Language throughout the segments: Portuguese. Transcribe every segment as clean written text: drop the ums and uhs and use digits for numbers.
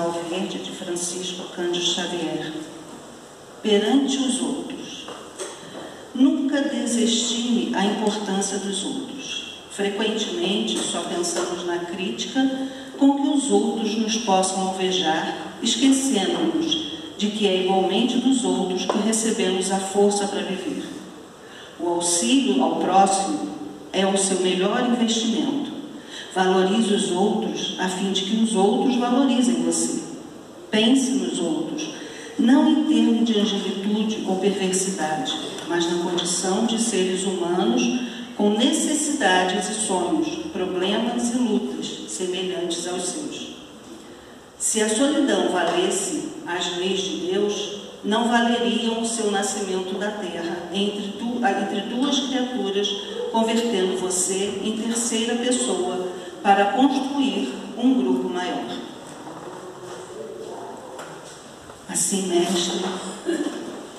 Valverde, de Francisco Cândido Xavier. Perante os outros. Nunca desestime a importância dos outros. Frequentemente só pensamos na crítica com que os outros nos possam alvejar, esquecendo-nos de que é igualmente dos outros que recebemos a força para viver. O auxílio ao próximo é o seu melhor investimento. Valorize os outros a fim de que os outros valorizem você. Pense nos outros, não em termos de angelitude ou perversidade, mas na condição de seres humanos com necessidades e sonhos, problemas e lutas semelhantes aos seus. Se a solidão valesse as leis de Deus, não valeriam o seu nascimento da terra entre duas criaturas, convertendo você em terceira pessoa para construir um grupo maior. Assim, Mestre,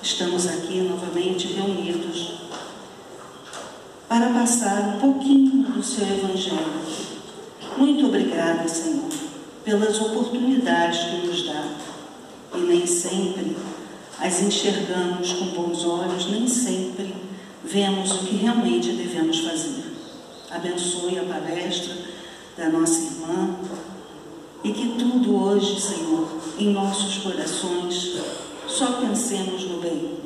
estamos aqui novamente reunidos para passar um pouquinho do seu Evangelho. Muito obrigada, Senhor, pelas oportunidades que nos dá. E nem sempre as enxergamos com bons olhos, nem sempre vemos o que realmente devemos fazer. Abençoe a palestra da nossa irmã e que tudo hoje, Senhor, em nossos corações, só pensemos no bem,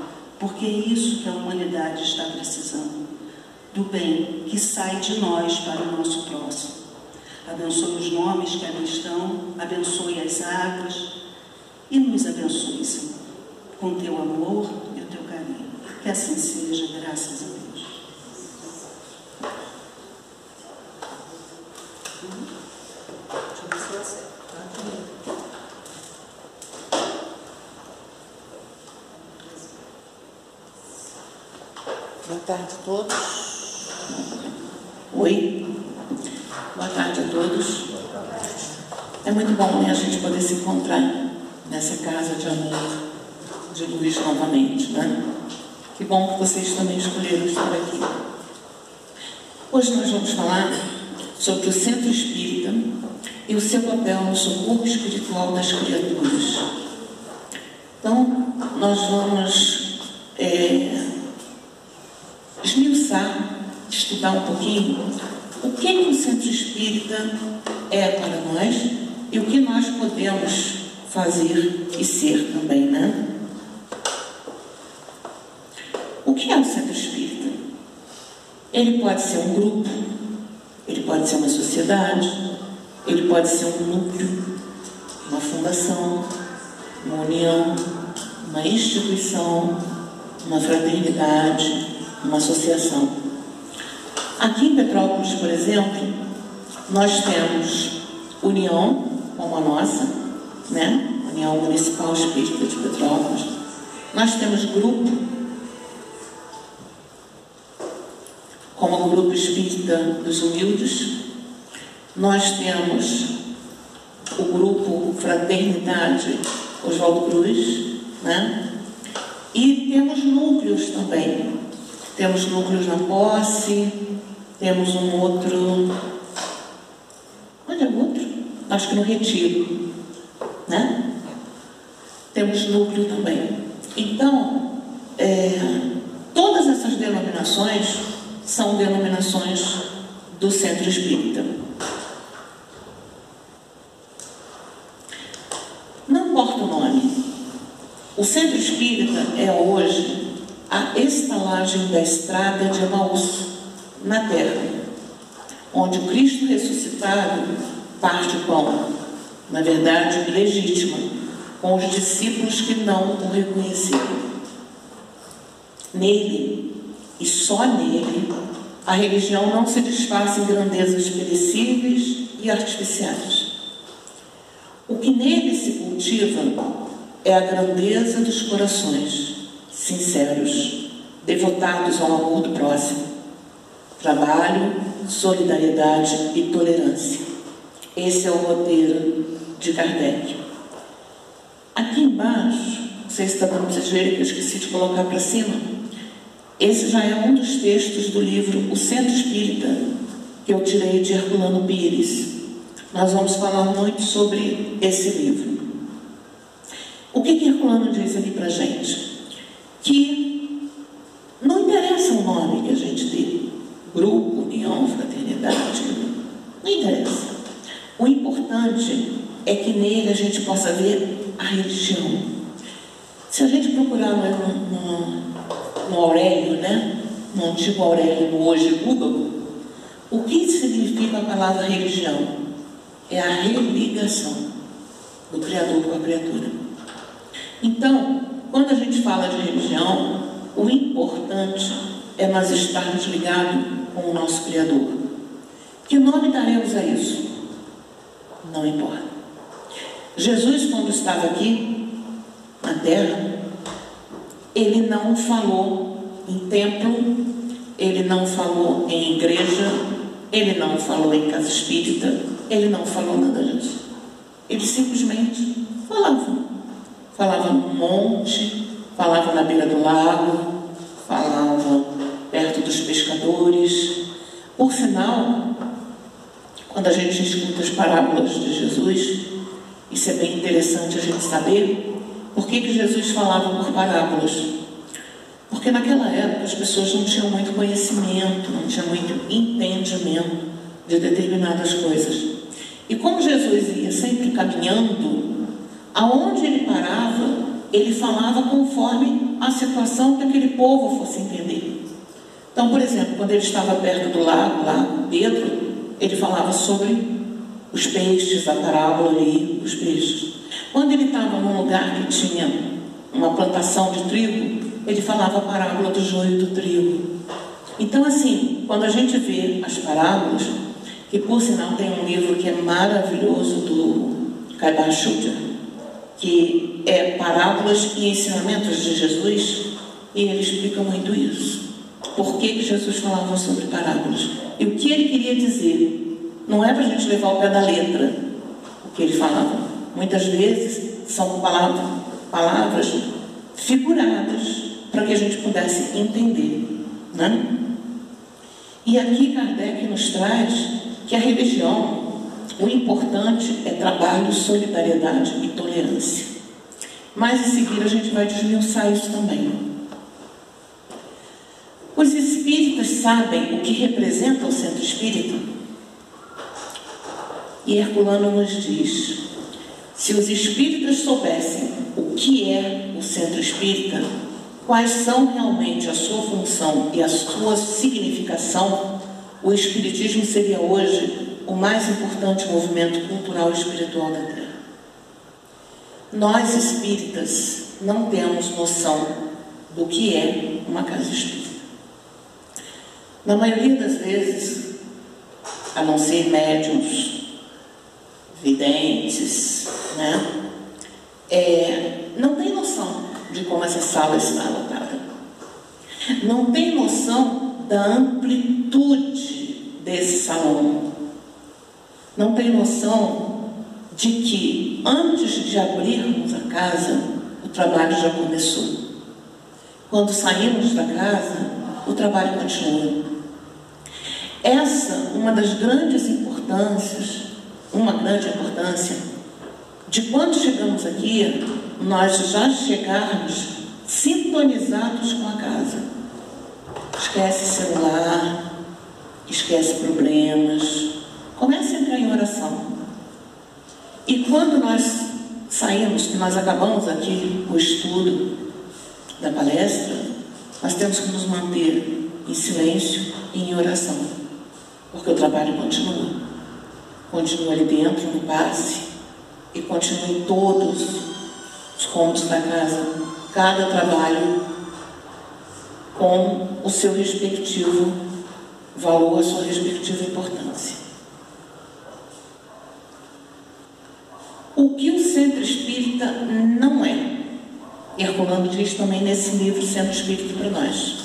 porque é isso que a humanidade está precisando, do bem que sai de nós para o nosso próximo. Abençoe os nomes que ali estão, abençoe as águas e nos abençoe, Senhor, com o teu amor e o teu carinho. Que assim seja, graças a Deus. Deixa eu ver se eu acerto. Boa tarde a todos. Oi. Boa tarde a todos. É muito bom, né, a gente poder se encontrar nessa casa de amor de luz novamente, né? Que bom que vocês também escolheram estar aqui. Hoje nós vamos falar sobre o Centro Espírita e o seu papel no socorro espiritual das criaturas. Então, nós vamos esmiuçar, estudar um pouquinho o que o Centro Espírita é para nós e o que nós podemos fazer e ser também, né? O que é o Centro Espírita? Ele pode ser um grupo, ele pode ser uma sociedade, ele pode ser um núcleo, uma fundação, uma união, uma instituição, uma fraternidade, uma associação. Aqui em Petrópolis, por exemplo, nós temos união, como a nossa, né? União Municipal Espírita de Petrópolis. Nós temos grupo, como o Grupo Espírita dos Humildes. Nós temos o Grupo Fraternidade Oswaldo Cruz, né? E temos núcleos também. Temos núcleos na Posse, temos um outro... Onde é o outro? Acho que no Retiro, né? Temos núcleo também. Então, todas essas denominações são denominações do Centro Espírita. Não importa o nome. O Centro Espírita é hoje a estalagem da estrada de Emaús na Terra, onde o Cristo ressuscitado parte o pão, na verdade legítima, com os discípulos que não o reconheceram. Nele, e só nele, a religião não se disfarça em grandezas perecíveis e artificiais. O que nele se cultiva é a grandeza dos corações sinceros, devotados ao amor do próximo, trabalho, solidariedade e tolerância. Esse é o roteiro de Kardec. Aqui embaixo, não sei se está dando para vocês verem, que eu esqueci de colocar para cima. Esse já é um dos textos do livro O Centro Espírita, que eu tirei de Herculano Pires. Nós vamos falar muito sobre esse livro. O que Herculano diz aqui para a gente? Que não interessa o nome que a gente dê, grupo, união, fraternidade, não interessa. O importante é que nele a gente possa ver a religião. Se a gente procurar no Aurélio, né? No antigo Aurélio, no hoje Google, o que significa a palavra religião? É a religação do Criador com a criatura. Então, quando a gente fala de religião, o importante é nós estarmos ligados com o nosso Criador. Que nome daremos a isso? Não importa. Jesus, quando estava aqui na terra, ele não falou em templo, ele não falou em igreja, ele não falou em casa espírita, ele não falou nada disso. Ele simplesmente falava. Falava no monte, falava na beira do lago, falava perto dos pescadores. Por sinal, quando a gente escuta as parábolas de Jesus, isso é bem interessante a gente saber por que Jesus falava por parábolas. Porque naquela época as pessoas não tinham muito conhecimento, não tinham muito entendimento de determinadas coisas. E como Jesus ia sempre caminhando, aonde ele parava, ele falava conforme a situação que aquele povo fosse entender. Então, por exemplo, quando ele estava perto do lago, lá com Pedro, ele falava sobre os peixes, a parábola ali, os peixes. Quando ele estava num lugar que tinha uma plantação de trigo, ele falava a parábola do joio e do trigo. Então, assim, quando a gente vê as parábolas, que por sinal tem um livro que é maravilhoso do Caibar Schutter, que é Parábolas e Ensinamentos de Jesus, e ele explica muito isso. Por que Jesus falava sobre parábolas? E o que ele queria dizer? Não é para a gente levar ao pé da letra o que ele falava. Muitas vezes são palavras figuradas para que a gente pudesse entender, né? E aqui Kardec nos traz que a religião, o importante é trabalho, solidariedade e tolerância. Mas em seguida a gente vai desmiuçar isso também. Os espíritas sabem o que representa o centro espírita? E Herculano nos diz: se os espíritas soubessem o que é o centro espírita, quais são realmente a sua função e a sua significação, o espiritismo seria hoje o mais importante movimento cultural e espiritual da Terra. Nós espíritas não temos noção do que é uma casa espírita. Na maioria das vezes, a não ser médiuns, videntes, né? Não tem noção de como essa sala está lotada. Não tem noção da amplitude desse salão. Não tem noção de que antes de abrirmos a casa, o trabalho já começou. Quando saímos da casa, o trabalho continua. Essa, uma grande importância de quando chegamos aqui, nós já chegarmos sintonizados com a casa. Esquece celular, esquece problemas, começa a entrar em oração. E quando nós saímos, que nós acabamos aqui o estudo da palestra, nós temos que nos manter em silêncio e em oração, porque o trabalho continua. Continua ali dentro, no passe, e continua em todos os cômodos da casa, cada trabalho com o seu respectivo valor, a sua respectiva importância. O que o centro espírita não é, Herculano diz também nesse livro Centro Espírita para nós.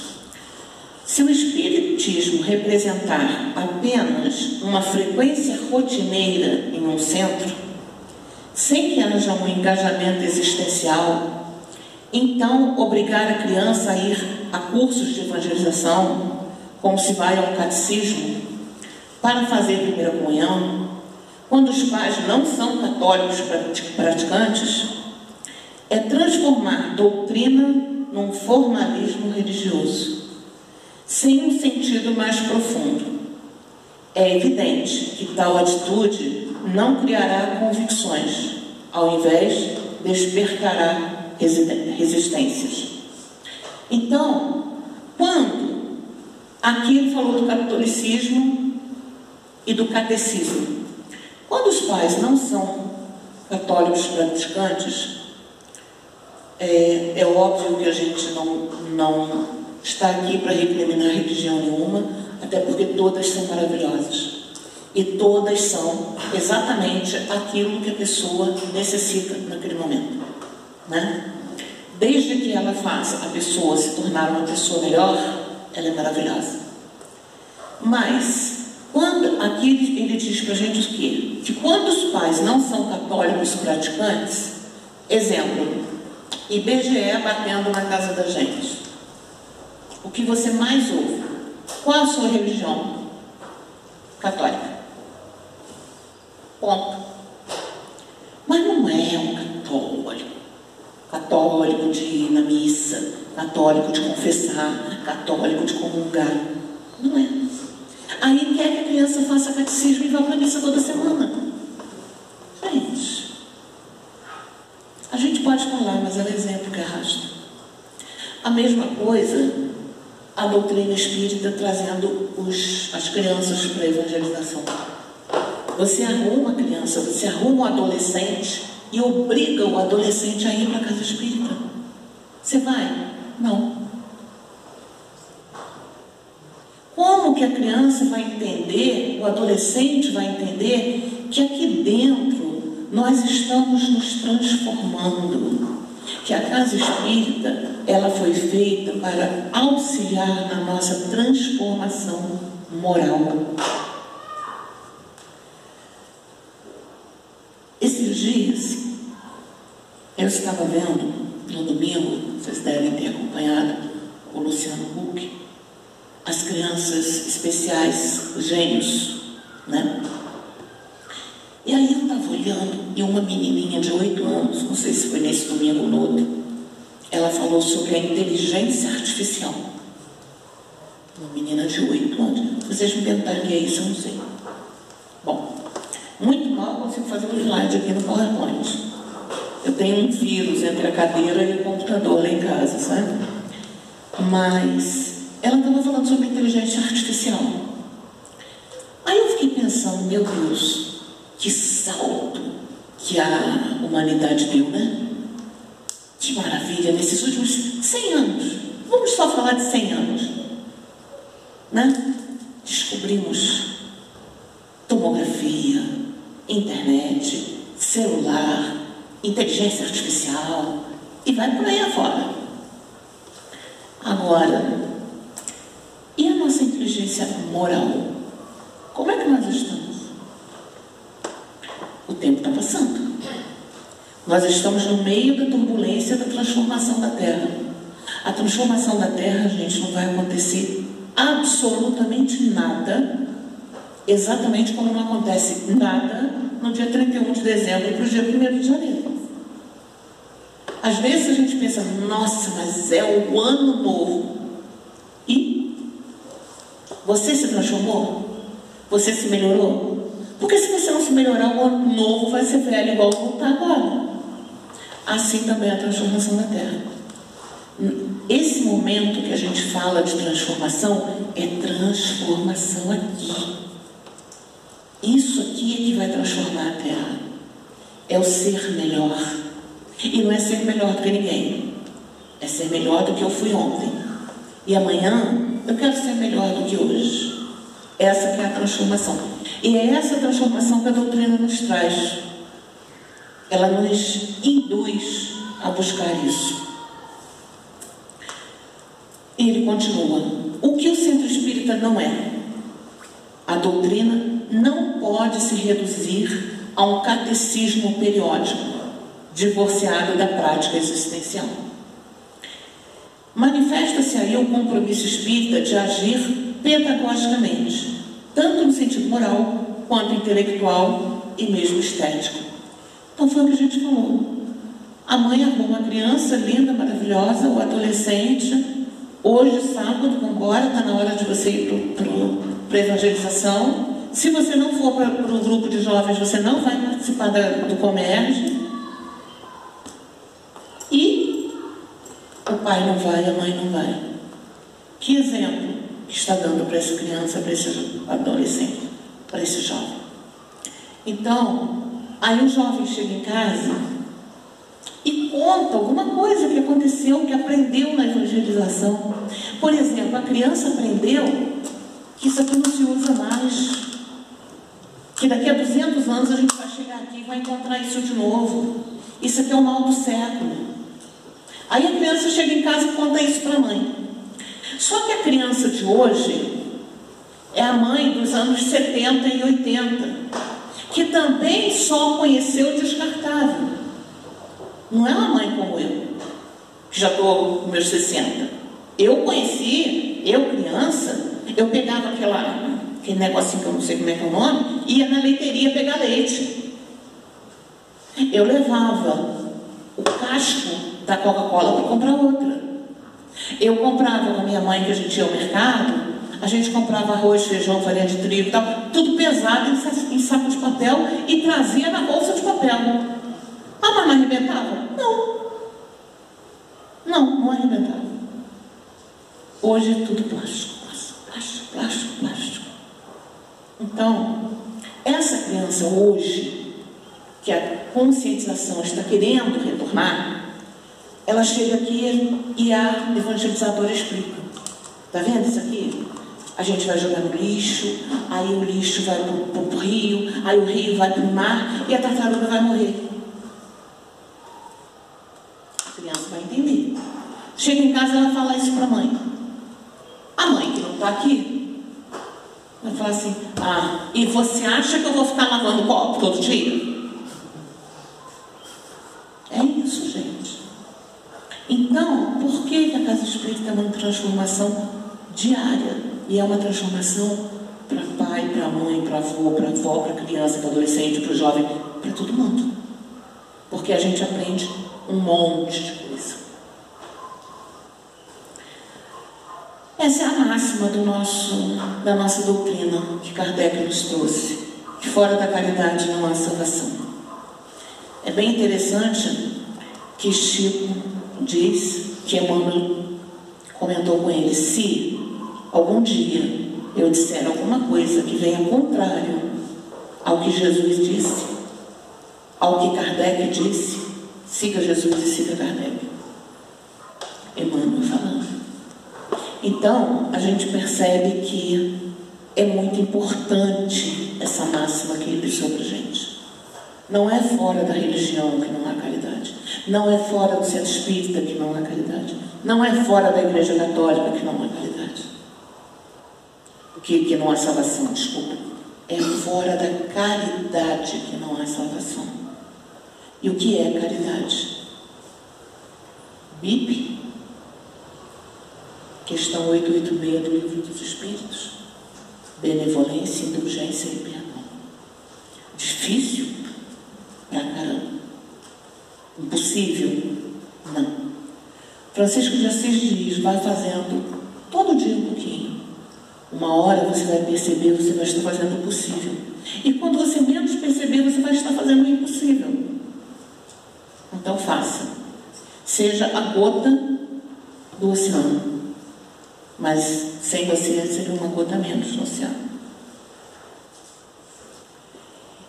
Se o espiritismo representar apenas uma frequência rotineira em um centro, sem que haja um engajamento existencial, então obrigar a criança a ir a cursos de evangelização, como se vai a um catecismo, para fazer primeira comunhão, quando os pais não são católicos praticantes, é transformar doutrina num formalismo religioso, sem um sentido mais profundo. É evidente que tal atitude não criará convicções, ao invés despertará resistências. Então, quando aqui ele falou do catolicismo e do catecismo, quando os pais não são católicos praticantes, é óbvio que a gente não está aqui para recriminar religião nenhuma, até porque todas são maravilhosas. E todas são exatamente aquilo que a pessoa necessita naquele momento, né? Desde que ela faça a pessoa se tornar uma pessoa melhor, ela é maravilhosa. Mas, quando aqui ele diz para a gente o quê? Que quando os pais não são católicos praticantes, exemplo, IBGE batendo na casa da gente, o que você mais ouve? Qual a sua religião? Católica. Ponto. Mas não é um católico de ir na missa, católico de confessar, católico de comungar. Não é. Aí quer que a criança faça catecismo e vá para a missa toda semana. A gente pode falar, mas é o exemplo que arrasta. A mesma coisa, a doutrina espírita trazendo as crianças para a evangelização. Você arruma a criança, você arruma o adolescente e obriga o adolescente a ir para a casa espírita. Você vai? Não. Como que a criança vai entender, o adolescente vai entender que aqui dentro nós estamos nos transformando? Que a casa espírita, ela foi feita para auxiliar na nossa transformação moral. Esses dias, eu estava vendo, no domingo, vocês devem ter acompanhado, o Luciano Huck, as crianças especiais, os gênios, né? E aí eu estava olhando, e uma menininha de 8 anos, não sei se foi nesse domingo ou no outro, ela falou sobre a inteligência artificial. Uma menina de 8 anos. Vocês me perguntaram o que é isso, eu não sei. Bom, muito mal consigo fazer um slide aqui no PowerPoint. Eu tenho um vírus entre a cadeira e o computador lá em casa, sabe? Mas ela estava falando sobre inteligência artificial. Aí eu fiquei pensando, meu Deus, que salto que a humanidade deu, né? Que maravilha, nesses últimos 100 anos. Vamos só falar de 100 anos. Né? Descobrimos tomografia, internet, celular, inteligência artificial e vai por aí afora. Agora, e a nossa inteligência moral? Como é que nós estamos? O tempo está passando. Nós estamos no meio da turbulência da transformação da Terra. A transformação da Terra, gente, não vai acontecer absolutamente nada, exatamente como não acontece nada no dia 31 de dezembro para o dia 1º de janeiro. Às vezes a gente pensa, nossa, mas é o ano novo. E você se transformou? Você se melhorou? Porque se você não se melhorar, o ano novo vai ser velho igual como está agora. Assim também é a transformação da Terra. Esse momento que a gente fala de transformação é transformação aqui. Isso aqui é que vai transformar a Terra. É o ser melhor. E não é ser melhor do que ninguém. É ser melhor do que eu fui ontem. E amanhã eu quero ser melhor do que hoje. Essa que é a transformação. E é essa transformação que a doutrina nos traz. Ela nos induz a buscar isso. E ele continua. O que o centro espírita não é? A doutrina não pode se reduzir a um catecismo periódico, divorciado da prática existencial. Manifesta-se aí o compromisso espírita de agir pedagogicamente, tanto no sentido moral, quanto intelectual e mesmo estético. Então foi o que a gente falou. A mãe arruma a criança linda, maravilhosa, o adolescente. Hoje, sábado, vamos embora, está na hora de você ir para a evangelização. Se você não for para o grupo de jovens, você não vai participar do Comerge. E o pai não vai, a mãe não vai. Que exemplo que está dando para essa criança, para esse adolescente, para esse jovem? Então, aí o jovem chega em casa e conta alguma coisa que aconteceu, que aprendeu na evangelização. Por exemplo, a criança aprendeu que isso aqui não se usa mais, que daqui a 200 anos a gente vai chegar aqui e vai encontrar isso de novo. Isso aqui é o mal do século. Aí a criança chega em casa e conta isso para a mãe. Só que a criança de hoje é a mãe dos anos 70 e 80, que também só conheceu o descartável. Não é uma mãe como eu, que já estou com meus 60. Eu conheci, eu criança, eu pegava aquele negocinho que eu não sei como é que é o nome, ia na leiteria pegar leite. Eu levava o casco da Coca-Cola para comprar outra. Eu comprava com a minha mãe, que a gente ia ao mercado, a gente comprava arroz, feijão, farinha de trigo e tal, tudo pesado em saco de papel e trazia na bolsa de papel. A mãe não arrebentava? Não arrebentava. Hoje é tudo plástico. Então, essa criança hoje, que a conscientização está querendo retornar, ela chega aqui e a evangelizadora explica. Está vendo isso aqui? A gente vai jogar no lixo, aí o lixo vai para o rio, aí o rio vai para o mar e a tartaruga vai morrer. A criança vai entender. Chega em casa e ela fala isso para a mãe. A mãe, que não está aqui, vai falar assim: e você acha que eu vou ficar lavando copo todo dia? É isso, gente. Então, por que a Casa Espírita é uma transformação diária? E é uma transformação para pai, para mãe, para avô, para avó, para criança, para adolescente, para o jovem, para todo mundo. Porque a gente aprende um monte de coisa. Essa é a máxima da nossa doutrina que Kardec nos trouxe, que fora da caridade não há salvação. É bem interessante que Chico diz, que Emmanuel comentou com ele: se algum dia eu disser alguma coisa que venha contrário ao que Jesus disse, ao que Kardec disse, siga Jesus e siga Kardec. Emmanuel falando. Então, a gente percebe que é muito importante essa máxima que ele deixou para a gente. Não é fora da religião que não há caridade. Não é fora do centro espírita que não há caridade. Não é fora da Igreja Católica que não há caridade. Que não há salvação, desculpa. É fora da caridade que não há salvação. E o que é caridade? BIP, questão 886 do Livro dos Espíritos. Benevolência, indulgência e perdão. Difícil? Pra caramba. Impossível? Não. Francisco de Assis diz: vai fazendo todo dia um pouquinho. Uma hora você vai perceber, você vai estar fazendo o possível. E quando você menos perceber, você vai estar fazendo o impossível. Então faça. Seja a gota do oceano. Mas sem você seria uma gota menos no oceano.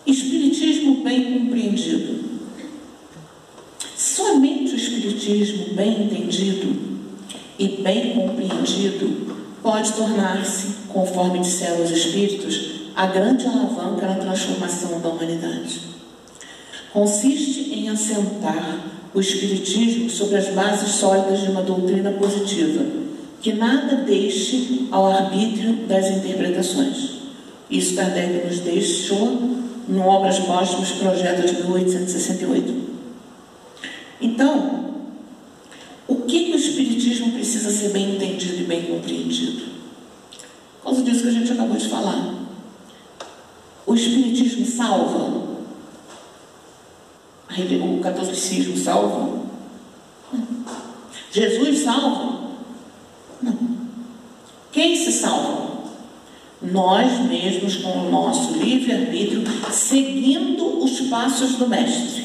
Espiritismo bem compreendido. Somente o Espiritismo bem entendido e bem compreendido pode tornar-se, conforme disseram os Espíritos, a grande alavanca na transformação da humanidade. Consiste em assentar o Espiritismo sobre as bases sólidas de uma doutrina positiva, que nada deixe ao arbítrio das interpretações. Isso Kardec nos deixou no Obras Póstumas, projeto de 1868. Então, o que o Espiritismo precisa ser bem entendido e bem compreendido? Por causa disso que a gente acabou de falar. O Espiritismo salva? A o catolicismo salva? Não. Jesus salva? Não. Quem se salva? Nós mesmos, com o nosso livre-arbítrio, seguindo os passos do Mestre,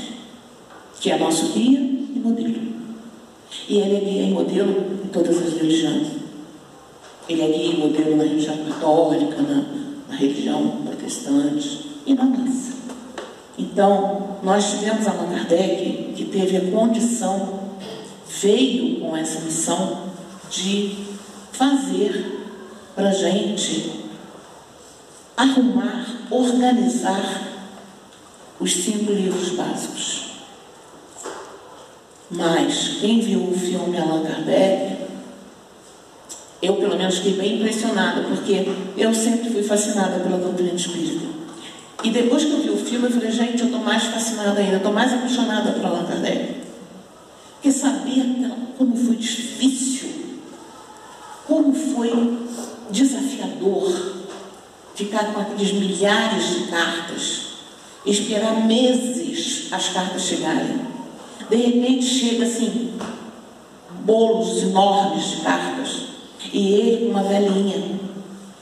que é nosso guia e modelo. E ele é guia e modelo em todas as religiões. Ele é guia e modelo na religião católica, na religião protestante e na nossa. Então, nós tivemos Allan Kardec, que teve a condição, veio com essa missão de fazer para a gente arrumar, organizar os 5 livros básicos. Mas quem viu o filme Allan Kardec, eu pelo menos fiquei bem impressionada, porque eu sempre fui fascinada pela doutrina espírita. E depois que eu vi o filme, eu falei, gente, eu estou mais fascinada ainda, estou mais apaixonada por Allan Kardec. Porque sabia como foi difícil, como foi desafiador ficar com aqueles milhares de cartas, esperar meses as cartas chegarem. De repente chega assim, bolos enormes de cartas, e ele com uma velhinha,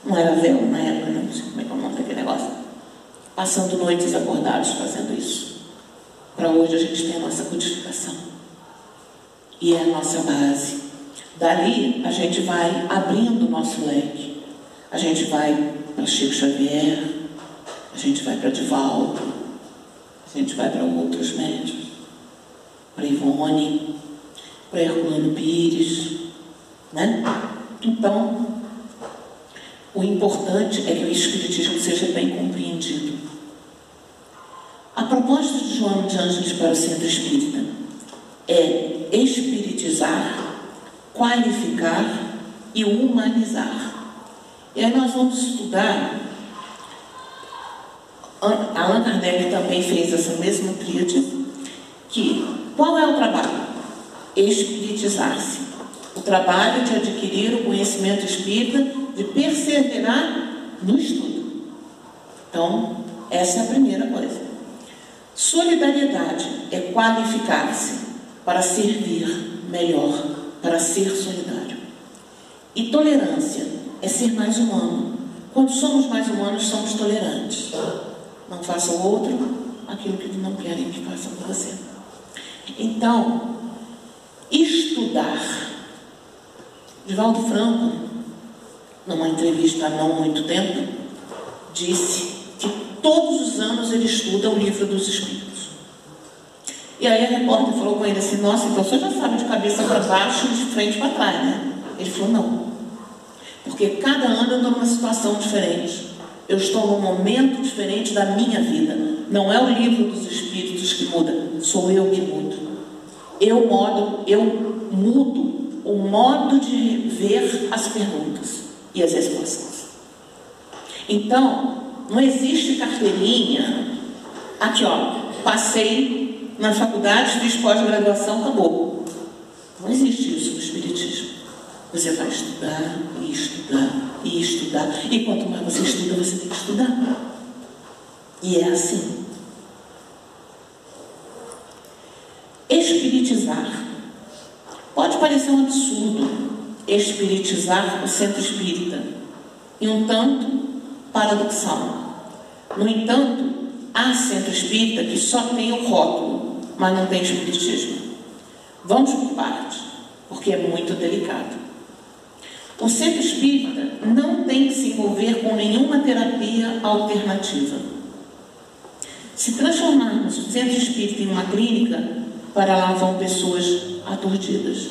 não era vela na época, não sei como é que é o nome daquele negócio, passando noites acordados fazendo isso. Para hoje a gente tem a nossa codificação, e é a nossa base. Dali a gente vai abrindo o nosso leque, a gente vai para Chico Xavier, a gente vai para Divaldo, a gente vai para outros médios, para Ivone, para Herculano Pires, né? Então, o importante é que o Espiritismo seja bem compreendido. A proposta de Joana de Ângeles para o Centro Espírita é espiritizar, qualificar e humanizar. E aí nós vamos estudar. Allan Kardec também fez essa mesma tríade, que qual é o trabalho? Espiritizar-se. O trabalho de adquirir o conhecimento espírita, de perseverar no estudo. Então, essa é a primeira coisa. Solidariedade é qualificar-se para servir melhor, para ser solidário. E tolerância é ser mais humano. Quando somos mais humanos, somos tolerantes. Não faça ao outro aquilo que não querem que façam com você. Então, estudar. Divaldo Franco, numa entrevista há não muito tempo, disse que todos os anos ele estuda o Livro dos Espíritos. E aí a repórter falou com ele assim, nossa, então você já sabe de cabeça para baixo e de frente para trás, né? Ele falou, não. Porque cada ano eu estou numa situação diferente. Eu estou num momento diferente da minha vida. Não é o Livro dos Espíritos que muda, sou eu que mudo. Eu mudo o modo de ver as perguntas e as respostas. Então, não existe carteirinha, aqui ó, passei na faculdade, fiz pós-graduação, acabou. Não existe isso no Espiritismo. Você vai estudar, e estudar, e estudar, e quanto mais você estuda, você tem que estudar. E é assim. Espiritizar. Pode parecer um absurdo espiritizar o centro espírita, e um tanto paradoxal. No entanto, há centro espírita que só tem o rótulo, mas não tem espiritismo. Vamos por partes, porque é muito delicado. O centro espírita não tem que se envolver com nenhuma terapia alternativa. Se transformarmos o centro espírita em uma clínica, para lá vão pessoas aturdidas.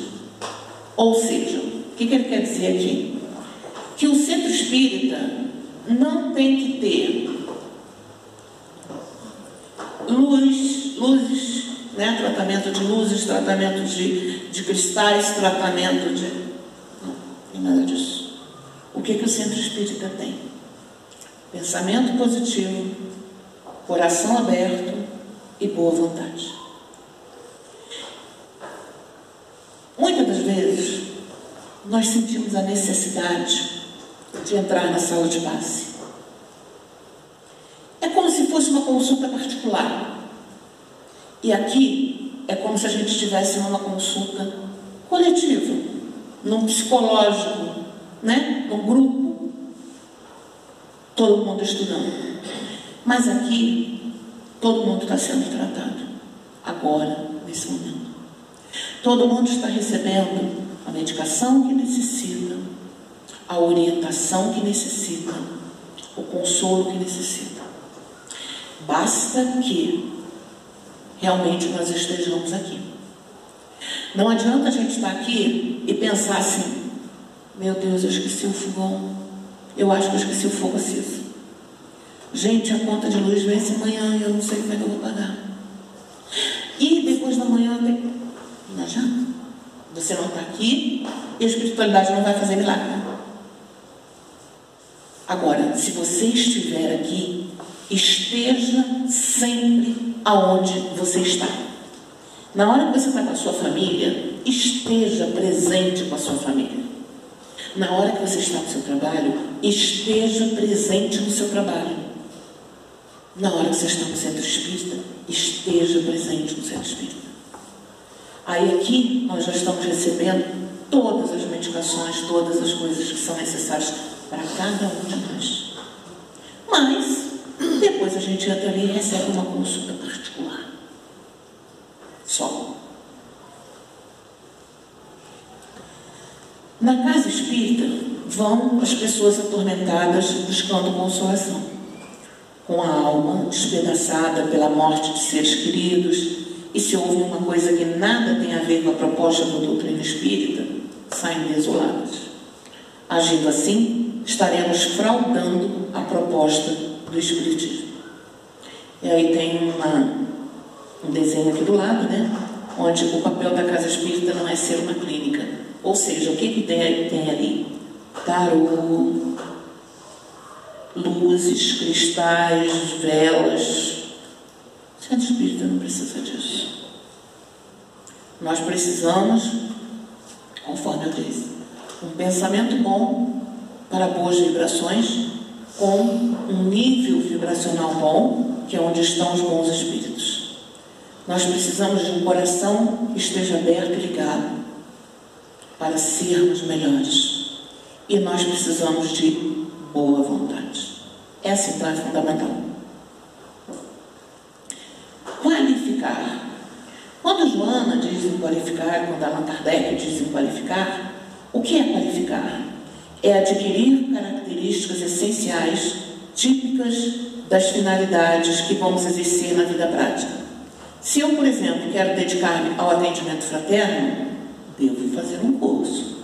Ou seja, o que ele quer dizer aqui? Que o centro espírita não tem que ter luzes, né? Tratamento de luzes, tratamento de cristais, tratamento de... Não tem nada disso. O que o centro espírita tem? Pensamento positivo, coração aberto e boa vontade. Muitas das vezes, nós sentimos a necessidade de entrar na sala de passe. É como se fosse uma consulta particular. E aqui é como se a gente estivesse numa consulta coletiva, num psicológico, né? Num grupo, todo mundo estudando. Mas aqui, todo mundo está sendo tratado, agora, nesse momento. Todo mundo está recebendo a medicação que necessita, a orientação que necessita, o consolo que necessita. Basta que realmente nós estejamos aqui. Não adianta a gente estar aqui e pensar assim: meu Deus, eu esqueci o fogão, eu acho que eu esqueci o fogo aceso. Gente, a conta de luz vence amanhã e eu não sei como é que eu vou pagar. E depois da manhã tem... Não adianta. Você não está aqui e a espiritualidade não vai fazer milagre. Agora, se você estiver aqui, esteja sempre aonde você está. Na hora que você está com a sua família, esteja presente com a sua família. Na hora que você está no seu trabalho, esteja presente no seu trabalho. Na hora que você está no centro espírita, esteja presente no centro espírita. Aí aqui nós já estamos recebendo todas as medicações, todas as coisas que são necessárias para cada um de nós. Mas depois a gente entra ali e recebe uma consulta particular. Só. Na casa espírita vão as pessoas atormentadas buscando consolação, com a alma despedaçada pela morte de seres queridos, e se houve uma coisa que nada tem a ver com a proposta da doutrina espírita, saem desoladas. Agindo assim, estaremos fraudando a proposta do espiritismo. E aí tem um desenho aqui do lado, né? Onde o papel da casa espírita não é ser uma clínica. Ou seja, o que tem ali? Tarô, luzes, cristais, velas. O centro espírita não precisa disso. Nós precisamos, conforme eu disse, um pensamento bom para boas vibrações, com um nível vibracional bom, que é onde estão os bons espíritos. Nós precisamos de um coração que esteja aberto e ligado para sermos melhores. E nós precisamos de boa vontade. Essa então é fundamental. Qualificar. Quando Joana diz em qualificar, quando Allan Kardec diz em qualificar, o que é qualificar? É adquirir características essenciais, típicas das finalidades que vamos exercer na vida prática. Se eu, por exemplo, quero dedicar-me ao atendimento fraterno, devo fazer um curso.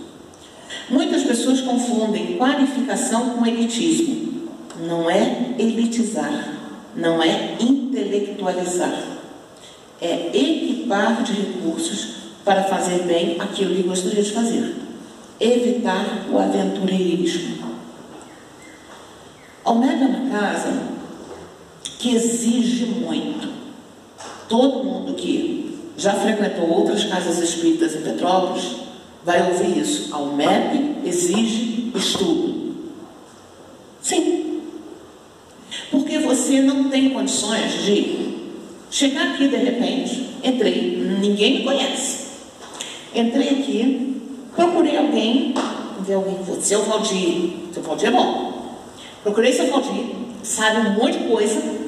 Muitas pessoas confundem qualificação com elitismo. Não é elitizar, não é intelectualizar. É equipar de recursos para fazer bem aquilo que gostaria de fazer. Evitar o aventureirismo. Omega é uma casa que exige muito. Todo mundo que já frequentou outras casas espíritas em Petrópolis vai ouvir isso. A UMEP exige estudo. Sim. Porque você não tem condições de chegar aqui de repente, entrei, ninguém me conhece. Entrei aqui, procurei alguém, seu Valdir é bom. Procurei seu Valdir, sabe um monte de coisa.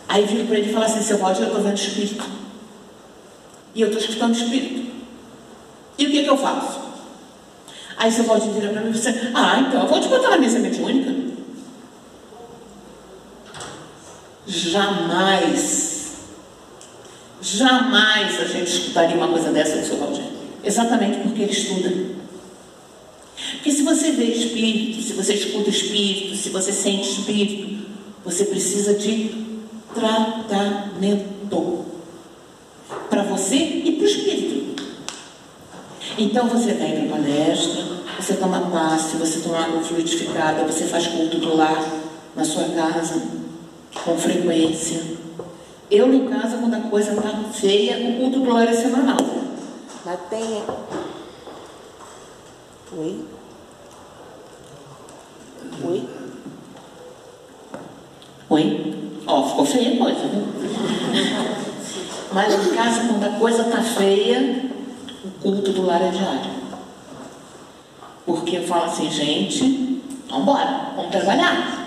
Aí viro para ele e falo assim: seu Valdir, eu estou vendo espírito. E eu estou escutando espírito. E o que eu faço? Aí seu Valdir vira para mim e diz assim: então eu vou te botar na mesa mediúnica. Jamais a gente escutaria uma coisa dessa do seu Valdir. Exatamente porque ele estuda. Porque se você vê espírito, se você escuta espírito, se você sente espírito, você precisa de tratamento para você e para o espírito. Então você vem para palestra, você toma passe, você toma água fluidificada, você faz culto do lar na sua casa com frequência. Eu em casa, quando a coisa está feia, o culto do lar é semanal. Mas tem... Oi? Ficou feia a coisa, né? Mas em casa, quando a coisa está feia, o culto do lar é diário. Porque eu falo assim, gente, vamos embora, vamos trabalhar.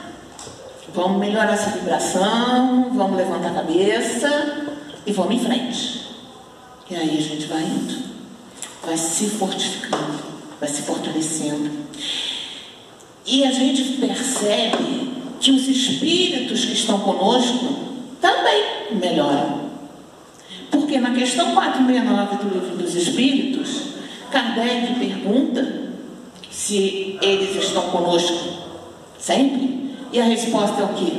Vamos melhorar essa vibração, vamos levantar a cabeça e vamos em frente. E aí a gente vai indo, vai se fortificando, vai se fortalecendo. E a gente percebe que os espíritos que estão conosco também melhoram. Porque na questão 469 do Livro dos Espíritos, Kardec pergunta se eles estão conosco sempre, e a resposta é o quê?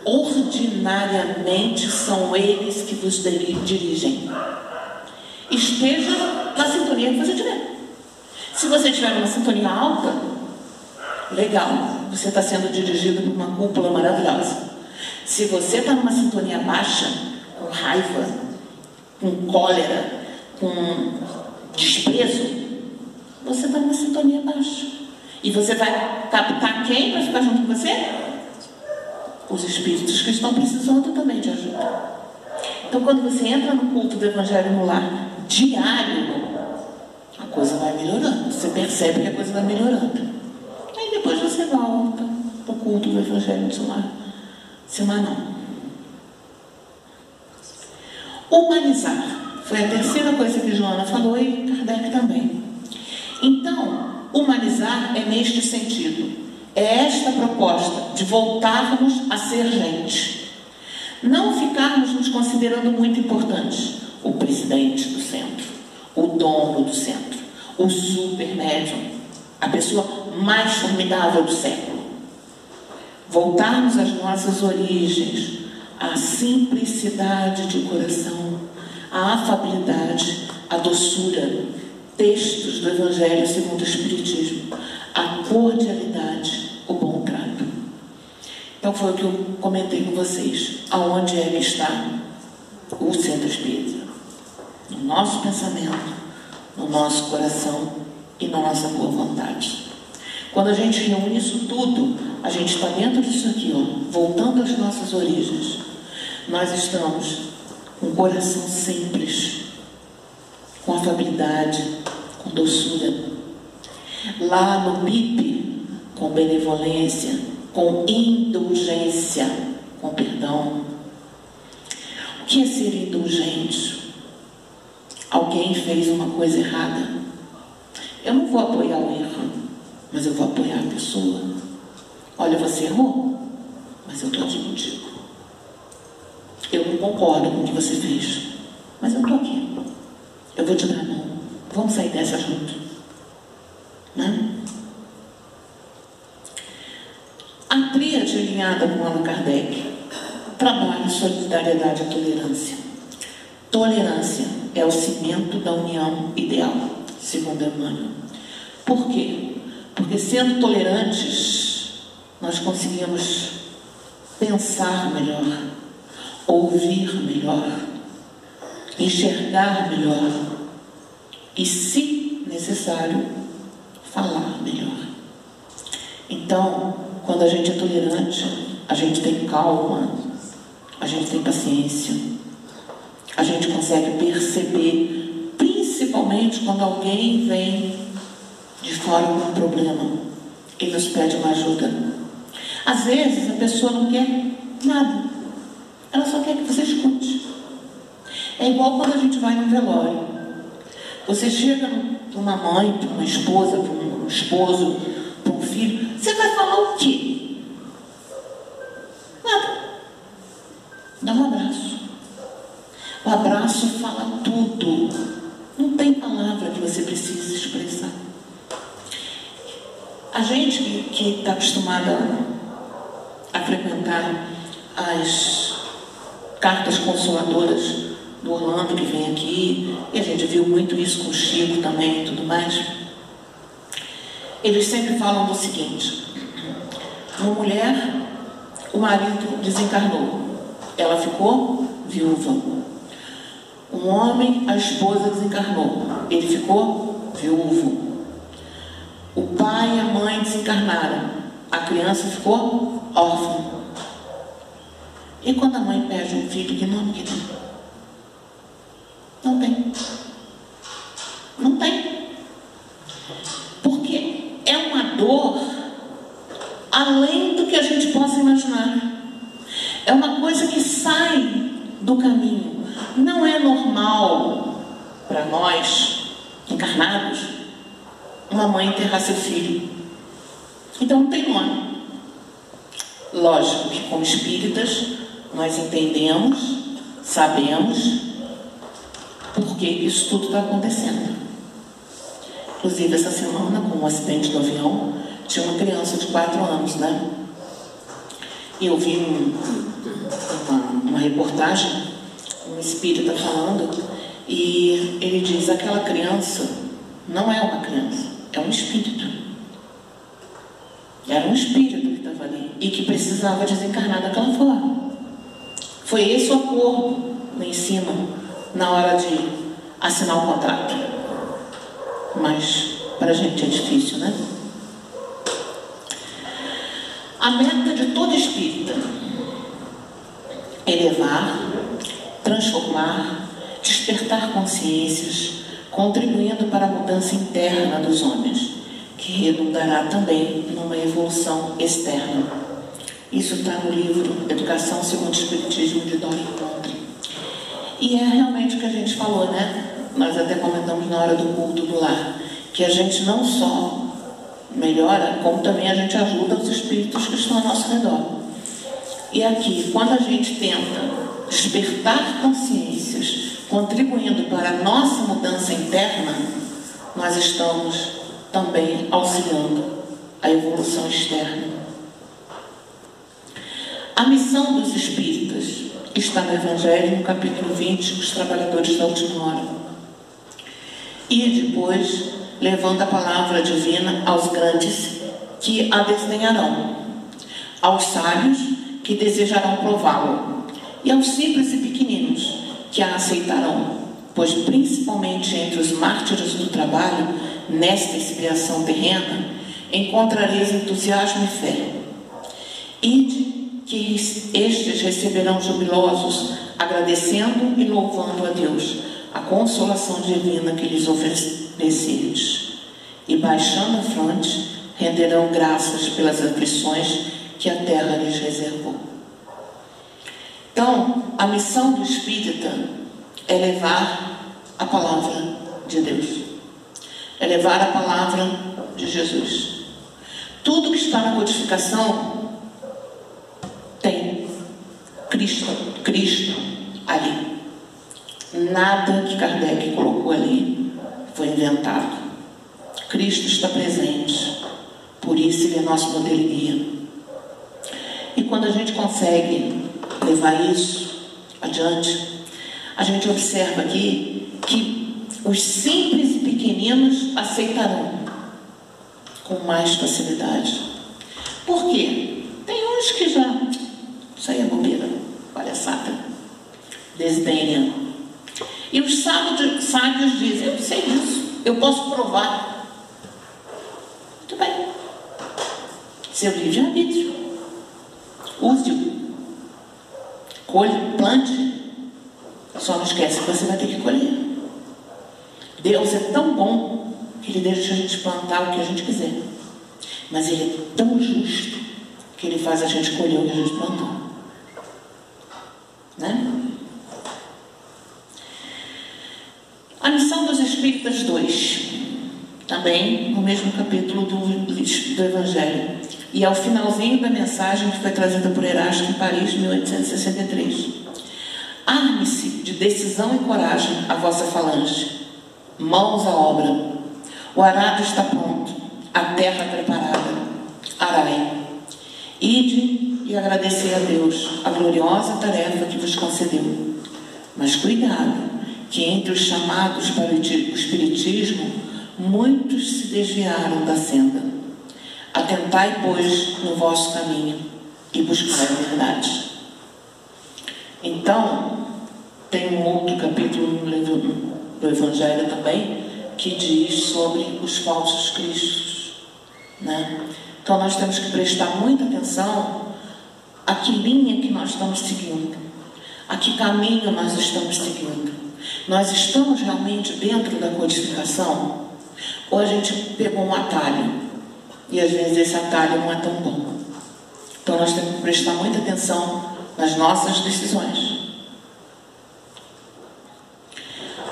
Ordinariamente são eles que vos dirigem. Esteja na sintonia que você tiver. Se você estiver numa sintonia alta, legal, você está sendo dirigido por uma cúpula maravilhosa. Se você está numa sintonia baixa, com raiva, com cólera, com desprezo, você está numa sintonia baixa. E você vai captar quem para ficar junto com você? Os espíritos que estão precisando também de ajuda. Então, quando você entra no culto do Evangelho no Lar diário, a coisa vai melhorando. Você percebe que a coisa vai melhorando. Aí depois você volta para o culto do Evangelho no Lar semanal. Humanizar. Foi a terceira coisa que Joana falou e Kardec também. Então, humanizar é neste sentido. É esta proposta de voltarmos a ser gente. Não ficarmos nos considerando muito importantes. O presidente do centro, o dono do centro, o supermédium, a pessoa mais formidável do século. Voltarmos às nossas origens, à simplicidade de coração, à afabilidade, à doçura, textos do Evangelho segundo o Espiritismo, a cordialidade, o bom trato. Então foi o que eu comentei com vocês. Aonde é que está o centro espírita? No nosso pensamento, no nosso coração e na nossa boa vontade. Quando a gente reúne isso tudo, a gente está dentro disso aqui, ó, voltando às nossas origens. Nós estamos com o coração simples, com afabilidade, com doçura. Lá no BIP, com benevolência, com indulgência, com perdão. O que é ser indulgente? Alguém fez uma coisa errada. Eu não vou apoiar o erro, mas eu vou apoiar a pessoa. Olha, você errou, mas eu estou aqui contigo. Eu não concordo com o que você fez, mas eu estou aqui. Eu vou te dar a mão. Vamos sair dessa junto. Né? A tríade alinhada com Allan Kardec: trabalho, solidariedade e tolerância. Tolerância é o cimento da união ideal, segundo Emmanuel. Por quê? Porque sendo tolerantes, nós conseguimos pensar melhor, ouvir melhor, enxergar melhor e, se necessário, falar melhor. Então, quando a gente é tolerante, a gente tem calma, a gente tem paciência, a gente consegue perceber, principalmente quando alguém vem de fora com um problema e nos pede uma ajuda. Às vezes a pessoa não quer nada, ela só quer que você escute. É igual quando a gente vai num velório. Você chega para uma mãe, para uma esposa, para um esposo, para um filho, você vai falar o quê? Nada. Dá um abraço. O abraço fala tudo. Não tem palavra que você precise expressar. A gente que está acostumada a frequentar as cartas consoladoras do Orlando, que vem aqui, e a gente viu muito isso com o Chico também e tudo mais, eles sempre falam do seguinte: uma mulher, o marido desencarnou, ela ficou viúva. Um homem, a esposa desencarnou, ele ficou viúvo. O pai e a mãe desencarnaram, a criança ficou órfã. E quando a mãe perde um filho, que nome que tem? Não tem. Não tem. Porque é uma dor além do que a gente possa imaginar. É uma coisa que sai do caminho. Não é normal para nós, encarnados, uma mãe enterrar seu filho. Então não tem nome. Lógico que como espíritas nós entendemos, sabemos por que isso tudo está acontecendo. Inclusive essa semana, com um acidente do avião, tinha uma criança de 4 anos, né? E eu vi uma reportagem, um espírita falando, e ele diz: aquela criança não é uma criança, é um espírito. Era um espírito que estava ali e que precisava desencarnar daquela forma. Foi esse o acordo lá em cima, na hora de assinar o contrato. Mas para a gente é difícil, né? A meta de todo espírita é elevar, transformar, despertar consciências, contribuindo para a mudança interna dos homens, que redundará também numa evolução externa. Isso está no livro Educação segundo o Espiritismo, de Dorian Gray. E é realmente o que a gente falou, né? Nós até comentamos na hora do culto do lar, que a gente não só melhora, como também a gente ajuda os espíritos que estão ao nosso redor. E aqui, quando a gente tenta despertar consciências, contribuindo para a nossa mudança interna, nós estamos também auxiliando a evolução externa. A missão dos espíritas está no Evangelho, no capítulo 20, os trabalhadores da última hora. E depois, levando a palavra divina aos grandes que a desdenharão, aos sábios que desejarão prová-lo, e aos simples e pequeninos que a aceitarão, pois principalmente entre os mártires do trabalho, nesta expiação terrena, encontrareis entusiasmo e fé. Ide que estes receberão jubilosos, agradecendo e louvando a Deus a consolação divina que lhes oferecerdes, e baixando a fronte, renderão graças pelas aflições que a terra lhes reservou. Então, a missão do espírita é levar a palavra de Deus, é levar a palavra de Jesus. Tudo que está na codificação tem Cristo ali. Nada que Kardec colocou ali foi inventado. Cristo está presente, por isso ele é nosso modelo e guia. E quando a gente consegue levar isso adiante, a gente observa aqui que os simples e pequeninos aceitarão com mais facilidade. Por quê? Tem uns que já, isso aí é bobeira, palhaçada, desdenham. E os sábios dizem: eu sei disso, eu posso provar. Muito bem. Seu livre-arbítrio. Use-o. Colhe, plante. Só não esquece que você vai ter que colher. Deus é tão bom que Ele deixa a gente plantar o que a gente quiser. Mas Ele é tão justo que Ele faz a gente colher o que a gente plantou. Né? A missão dos Espíritas 2, também no mesmo capítulo do Evangelho, e ao finalzinho da mensagem que foi trazida por Erasto em Paris, 1863. Arme-se de decisão e coragem a vossa falange, mãos à obra, o arado está pronto, a terra preparada, arai. Ide e agradecei a Deus a gloriosa tarefa que vos concedeu. Mas cuidado, que entre os chamados para o Espiritismo, muitos se desviaram da senda. Atentai, pois, no vosso caminho e buscai a verdade. Então, tem um outro capítulo no livro do Evangelho também, que diz sobre os falsos cristos, né? Então nós temos que prestar muita atenção a que linha que nós estamos seguindo, a que caminho nós estamos seguindo. Nós estamos realmente dentro da codificação? Ou a gente pegou um atalho? E às vezes esse atalho não é tão bom. Então nós temos que prestar muita atenção nas nossas decisões.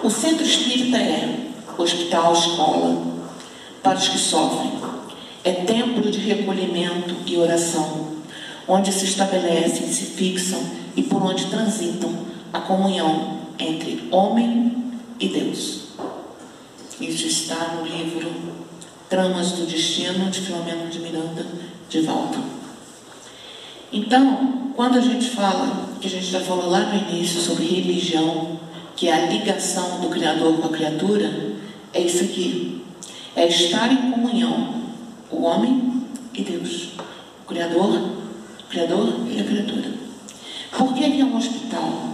O centro espírita é hospital, escola, para os que sofrem. É templo de recolhimento e oração, onde se estabelecem, se fixam e por onde transitam a comunhão entre homem e Deus. Isso está no livro Tramas do Destino, de Filomeno de Miranda, de Valdo. Então, quando a gente fala, que a gente já falou lá no início sobre religião, que é a ligação do Criador com a criatura, é isso aqui. É estar em comunhão, o homem e Deus. O Criador e a criatura. Por que é um hospital?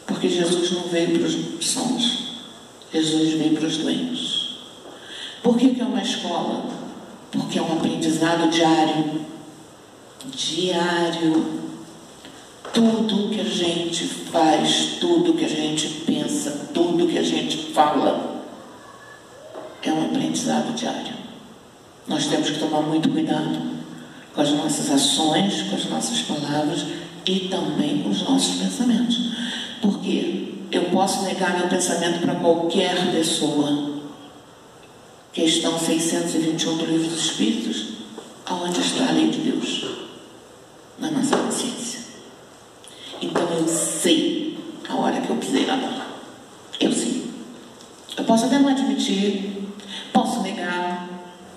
Porque Jesus não veio para os sãos. Jesus veio para os doentes. Por que é uma escola? Porque é um aprendizado diário. Diário. Tudo que a gente faz, tudo que a gente pensa, tudo que a gente fala é um aprendizado diário. Nós temos que tomar muito cuidado com as nossas ações, com as nossas palavras e também com os nossos pensamentos. Porque eu posso negar meu pensamento para qualquer pessoa. Questão 621 do Livro dos Espíritos, aonde está a lei de Deus? Na nossa consciência. Então eu sei a hora que eu pisei na bola. Eu sei. Eu posso até não admitir, posso negar,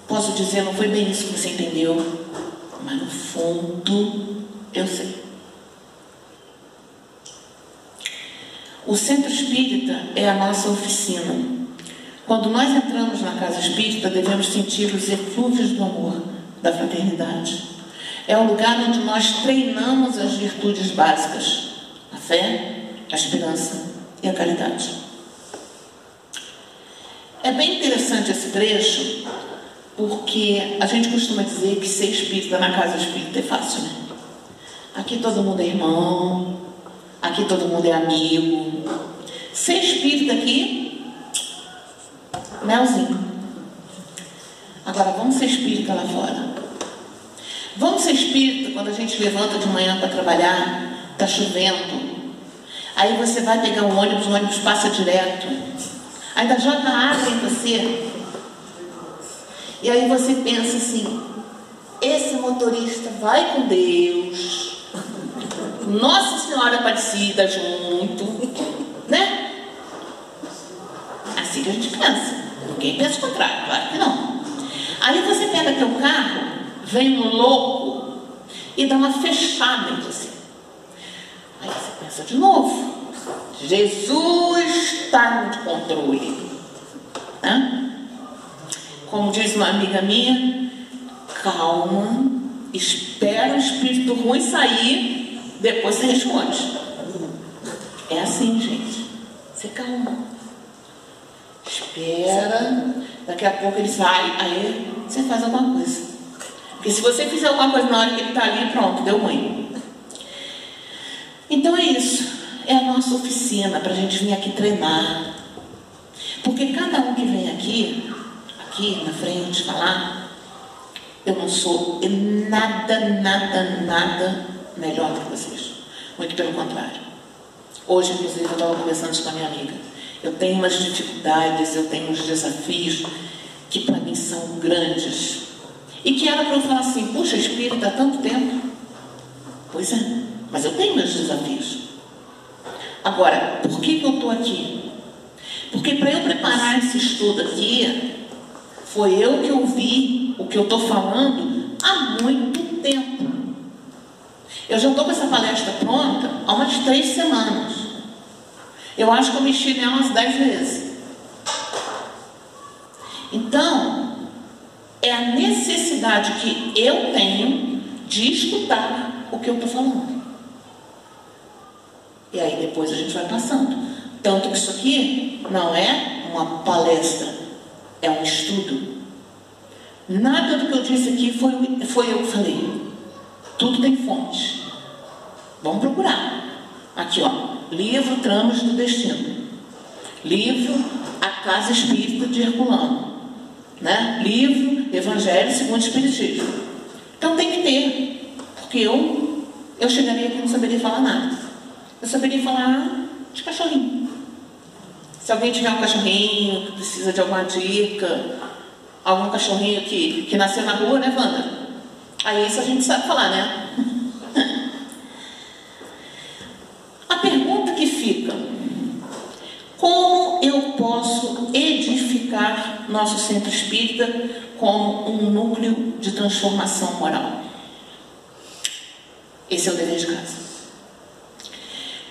posso dizer não foi bem isso que você entendeu, mas no fundo eu sei. O centro espírita é a nossa oficina. Quando nós entramos na casa espírita, devemos sentir os eflúvios do amor, da fraternidade. É o lugar onde nós treinamos as virtudes básicas: a fé, a esperança e a caridade. É bem interessante esse trecho, porque a gente costuma dizer que ser espírita na casa espírita é fácil, né? Aqui todo mundo é irmão, aqui todo mundo é amigo. Ser espírita aqui, melzinho. Agora vamos ser espírita lá fora. Vamos ser espírita quando a gente levanta de manhã para trabalhar, está chovendo. Aí você vai pegar um ônibus, o ônibus passa direto. Ainda joga água em você. E aí você pensa assim: esse motorista vai com Deus. Nossa Senhora Aparecida junto, né? Assim que a gente pensa. Ninguém pensa o contrário, claro que não. Aí você pega teu carro, vem um louco e dá uma fechada em você. Aí você pensa de novo: Jesus está no controle, né? Como diz uma amiga minha, calma, espera o espírito ruim sair, depois você responde. É assim, gente. Você calma, espera, daqui a pouco ele sai, aí você faz alguma coisa. Porque se você fizer alguma coisa na hora que ele está ali, pronto, deu ruim. Então é isso. É a nossa oficina para a gente vir aqui treinar. Porque cada um que vem aqui na frente, falar, eu não sou nada melhor do que vocês. Muito pelo contrário. Hoje, inclusive, eu estava conversando isso com a minha amiga. Eu tenho umas dificuldades, eu tenho uns desafios que para mim são grandes. E que era para eu falar assim: puxa, espírita há tanto tempo. Pois é, mas eu tenho meus desafios. Agora, por que eu estou aqui? Porque para eu preparar esse estudo aqui, foi eu que ouvi o que eu estou falando há muito tempo. Eu já estou com essa palestra pronta há umas 3 semanas. Eu acho que eu mexi nela umas 10 vezes. Então, é a necessidade que eu tenho de escutar o que eu estou falando. E aí depois a gente vai passando. Tanto que isso aqui não é uma palestra, é um estudo. Nada do que eu disse aqui foi eu que falei. Tudo tem fonte. Vamos procurar. Aqui, ó, livro Tramas do Destino. livro A Casa Espírita de Herculano, né? Livro Evangelho segundo o Espiritismo. Então tem que ter, porque eu chegaria aqui e não saberia falar nada. Eu saberia falar de cachorrinho. Se alguém tiver um cachorrinho que precisa de alguma dica, algum cachorrinho que nasceu na rua, né, Wanda? Aí isso a gente sabe falar, né? A pergunta que fica: como eu posso edificar nosso centro espírita como um núcleo de transformação moral? Esse é o dever de casa.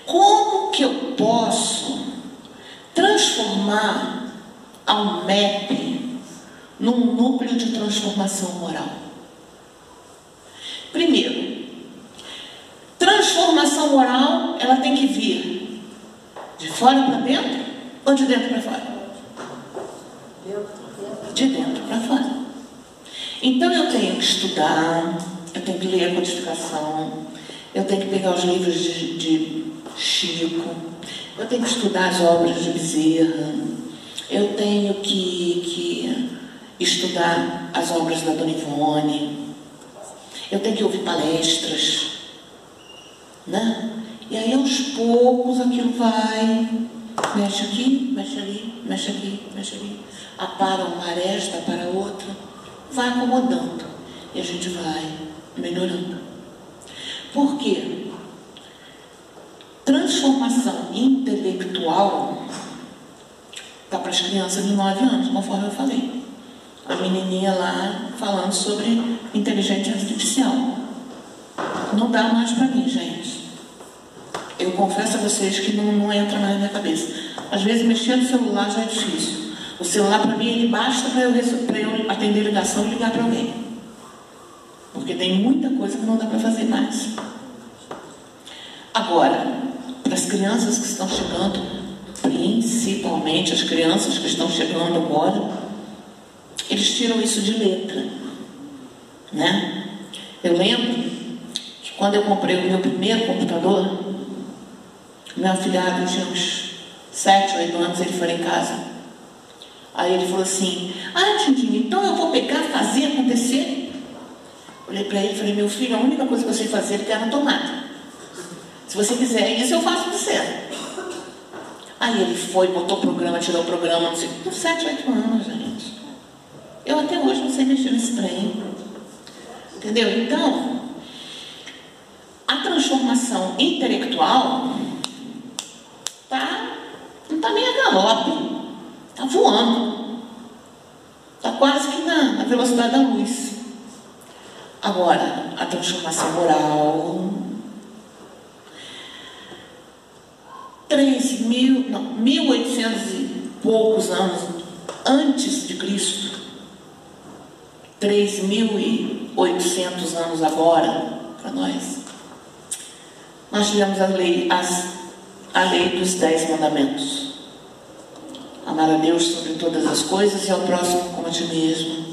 Como que eu posso transformar a UMEP num núcleo de transformação moral? Primeiro, transformação moral, ela tem que vir de fora para dentro ou de dentro para fora? De dentro para fora. Então eu tenho que estudar, eu tenho que ler a codificação, eu tenho que pegar os livros de Chico, eu tenho que estudar as obras de Bezerra, eu tenho que estudar as obras da Dona Ivone, eu tenho que ouvir palestras, né? E aí aos poucos aquilo vai, mexe aqui, mexe ali, mexe aqui, mexe ali, apara uma aresta, apara outra, vai acomodando e a gente vai melhorando. Por quê? Transformação intelectual está para as crianças de 9 anos, conforme eu falei. A menininha lá falando sobre inteligência artificial. Não dá mais para mim, gente. Eu confesso a vocês que não entra mais na minha cabeça. Às vezes mexer no celular já é difícil. O celular para mim ele basta para eu atender ligação e ligar para alguém. Porque tem muita coisa que não dá para fazer mais. Agora, para as crianças que estão chegando, principalmente as crianças que estão chegando agora, eles tiram isso de letra, né? Eu lembro que quando eu comprei o meu primeiro computador, meu afilhado tinha uns 7, 8 anos, ele foi lá em casa. Aí ele falou assim: ah, Tindinho, então eu vou pegar, fazer acontecer. Olhei para ele e falei: meu filho, a única coisa que eu sei fazer é ligar na tomada. Se você quiser isso, eu faço para você. Aí ele foi, botou o programa, tirou o programa, não sei, com 7, 8 anos, gente. Eu até hoje não sei mexer nesse trem. Entendeu? Então, a transformação intelectual não está nem a galope, está voando. Está quase que na velocidade da luz. Agora, a transformação moral, 1800 e poucos anos antes de Cristo, 3.800 anos agora, para nós tivemos a lei dos 10 mandamentos. Amar a Deus sobre todas as coisas e ao próximo como a ti mesmo.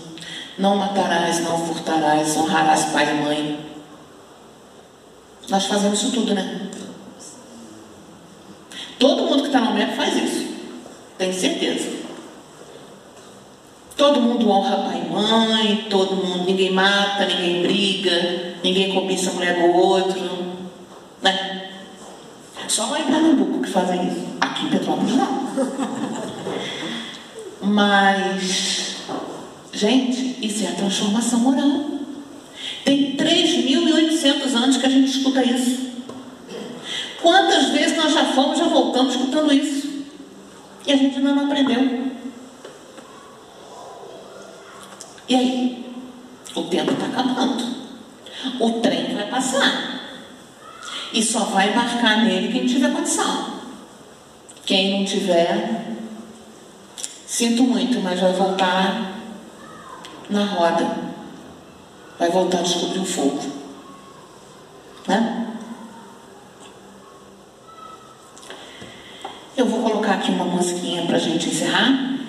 Não matarás, não furtarás, honrarás pai e mãe. Nós fazemos isso tudo, né? Todo mundo que está no MEP faz isso, tenho certeza. Todo mundo honra pai e mãe, todo mundo, ninguém mata, ninguém briga, ninguém cobiça a mulher do outro, né? Só lá em Pernambuco que fazem isso. Aqui em Petrópolis não. Mas, gente, isso é a transformação moral. Tem 3.800 anos que a gente escuta isso. Quantas vezes nós já fomos, já voltamos escutando isso? E a gente ainda não aprendeu. E aí? O tempo está acabando. O trem vai passar. E só vai embarcar nele quem tiver condição. Quem não tiver, sinto muito, mas vai voltar na roda. Vai voltar a descobrir o fogo. Né? Eu vou colocar aqui uma musiquinha para a gente encerrar.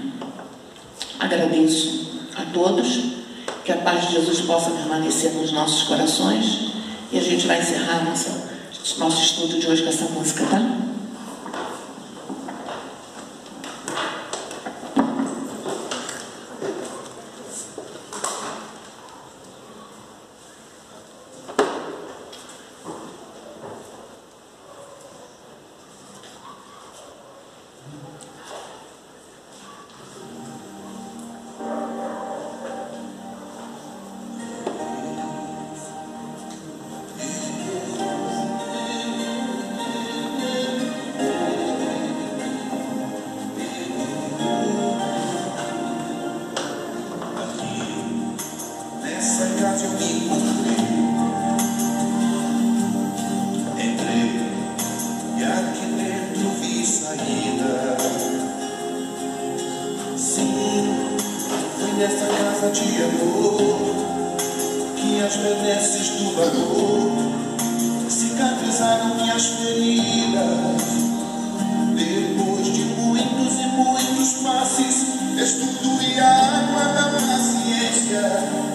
Agradeço a todos. Que a paz de Jesus possa permanecer nos nossos corações. E a gente vai encerrar nosso estudo de hoje com essa música, tá? amor que as benesses do valor cicatrizaram minhas feridas. Depois de muitos e muitos passes, estudo e água da paciência,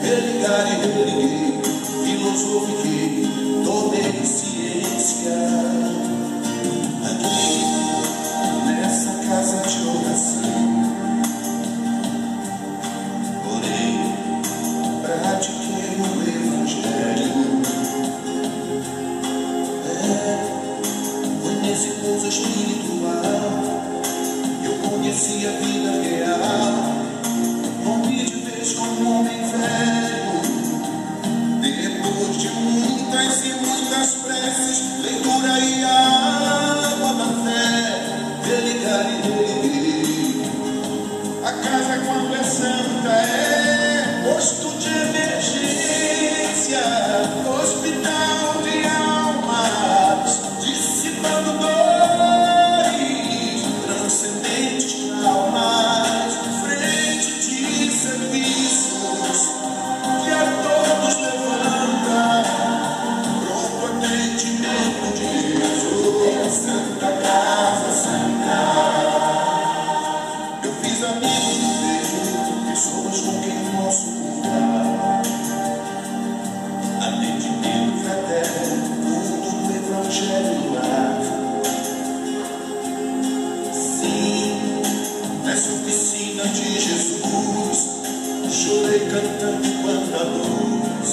religar e religuei, filosofiquei, tomei ciência. Aqui, nessa casa de oração, orei, pratiquei o Evangelho. Foi nesse pouso espiritual eu conheci a vida real. Rompi de vez com um homem velho. Depois de muitas e muitas preces, leitura e água da fé, religar e religuei. A casa quando é santa é posto de emergência, hospital de almas, dissipando dores, transcendentes traumas, frente de serviços que a todos levanta, pronto atendimento de Jesus, Santa Casa Santa. Eu fiz amigos do Deus, pessoas com quem posso contar, atendimento fraterno, mundo do Evangelho lá. Sim, nessa oficina de Jesus, chorei cantando quanta luz,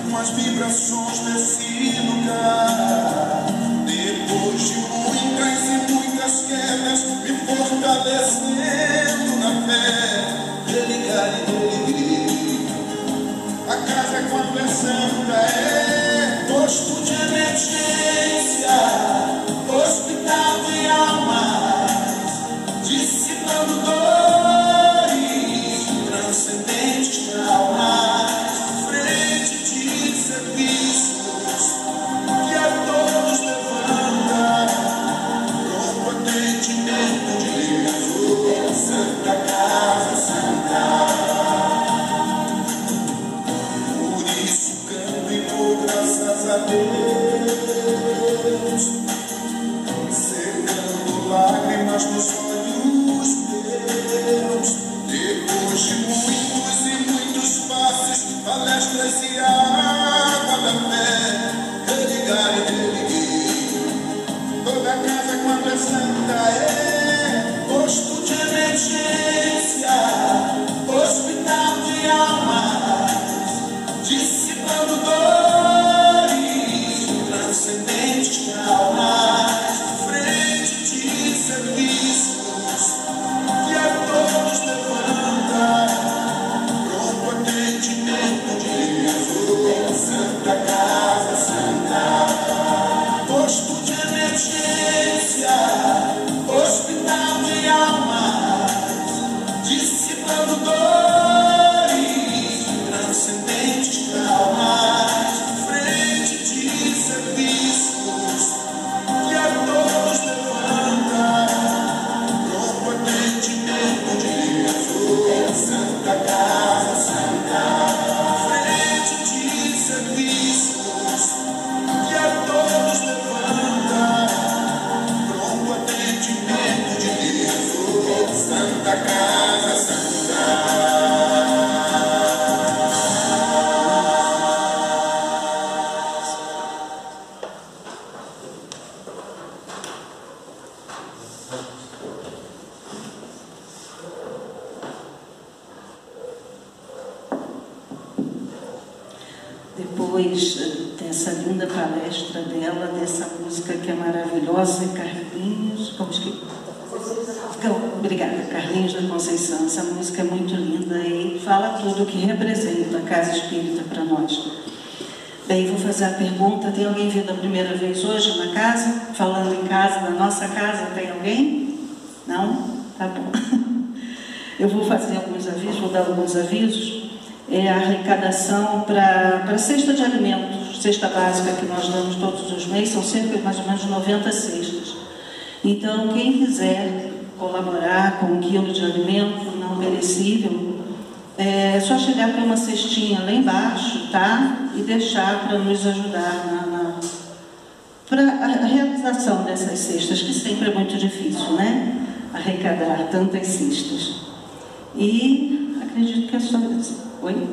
com as vibrações desse lugar. Depois de muitas e muitas quedas, me fortalecendo na fé, religar e religuei. A casa quando é santa é posto de emergência, hospital de almas, dissipando dores, transcendentes traumas, frente de serviços que a todos levanta, pronto atendimento de Jesus, Santa Casa Santa. Por isso canto e dou graças a Deus, secando lágrimas nos olhos meus. Depois de muitos e muitos passes, palestras e água da fé, religar e religuei. Toda casa quando é santa é posto de emergência, hospital de almas, dissipando dores, transcendentes traumas, frente de serviços que a todos levanta, pronto atendimento de Jesus, Santa Casa Santa. Posto de emergência, hospital de almas, dissipando dores, transcendentes traumas, frente de serviços que a todos levanta, pronto atendimento de Jesus, Santa Casa Santa. Frente de serviços que a todos levanta, pronto atendimento de Jesus, Santa Casa Santa. Depois dessa linda palestra dela, dessa música que é maravilhosa, Carlinhos, como que... Obrigada, Carlinhos da Conceição. Essa música é muito linda e fala tudo o que representa a Casa Espírita para nós. Bem, vou fazer a pergunta: tem alguém vindo a primeira vez hoje na casa? Falando em casa, na nossa casa, tem alguém? Não? Tá bom. Eu vou fazer alguns avisos, vou dar alguns avisos. É a arrecadação para a cesta de alimentos, cesta básica que nós damos todos os meses, são cerca de mais ou menos 90 cestas. Então, quem quiser colaborar com 1 quilo de alimento não perecível, É só chegar com uma cestinha lá embaixo, tá? E deixar para nos ajudar para a realização dessas cestas, que sempre é muito difícil, né? Arrecadar tantas cestas. E acredito que é só isso. Oi?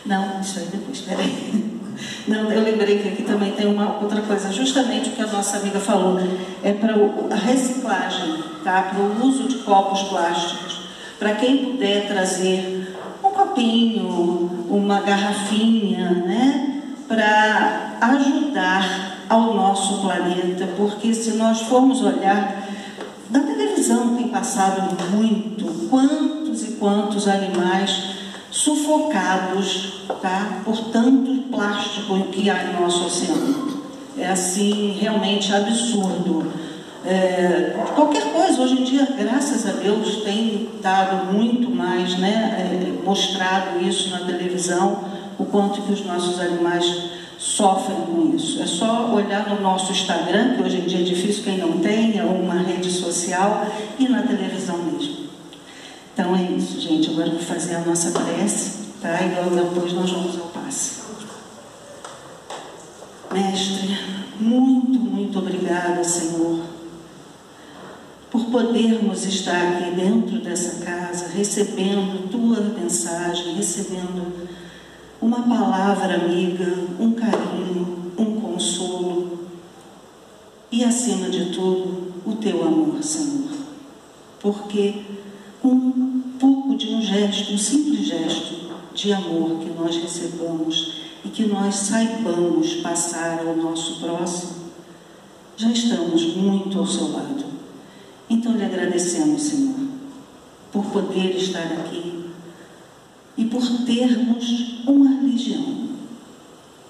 Não, isso aí depois, espera aí. Não, eu lembrei que aqui também tem uma outra coisa, justamente o que a nossa amiga falou, é para a reciclagem, tá? Para o uso de copos plásticos. Para quem puder trazer um copinho, uma garrafinha, né? Para ajudar ao nosso planeta, porque se nós formos olhar, na televisão tem passado muito, quantos e quantos animais sufocados, tá? Por tanto plástico que há no nosso oceano. É assim, realmente absurdo. Qualquer coisa, hoje em dia, graças a Deus, tem dado muito mais, né? Mostrado isso na televisão, o quanto que os nossos animais sofrem com isso. É só olhar no nosso Instagram, que hoje em dia é difícil quem não tenha uma rede social, e na televisão mesmo. Então é isso, gente. Agora eu vou fazer a nossa prece, tá? E logo depois nós vamos ao passe. Mestre, muito, muito obrigada, Senhor, por podermos estar aqui dentro dessa casa, recebendo Tua mensagem, recebendo uma palavra amiga, um carinho, um consolo e, acima de tudo, o Teu amor, Senhor. Porque um pouco de um gesto, um simples gesto de amor que nós recebamos e que nós saibamos passar ao nosso próximo, já estamos muito ao seu lado. Então lhe agradecemos, Senhor, por poder estar aqui e por termos uma religião,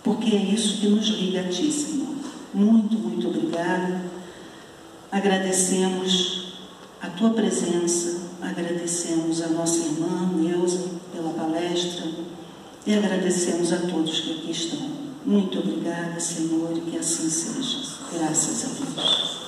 porque é isso que nos liga a Ti, Senhor. Muito, muito obrigada. Agradecemos a Tua presença, agradecemos a nossa irmã Neuza pela palestra e agradecemos a todos que aqui estão. Muito obrigada, Senhor, e que assim seja. Graças a Deus.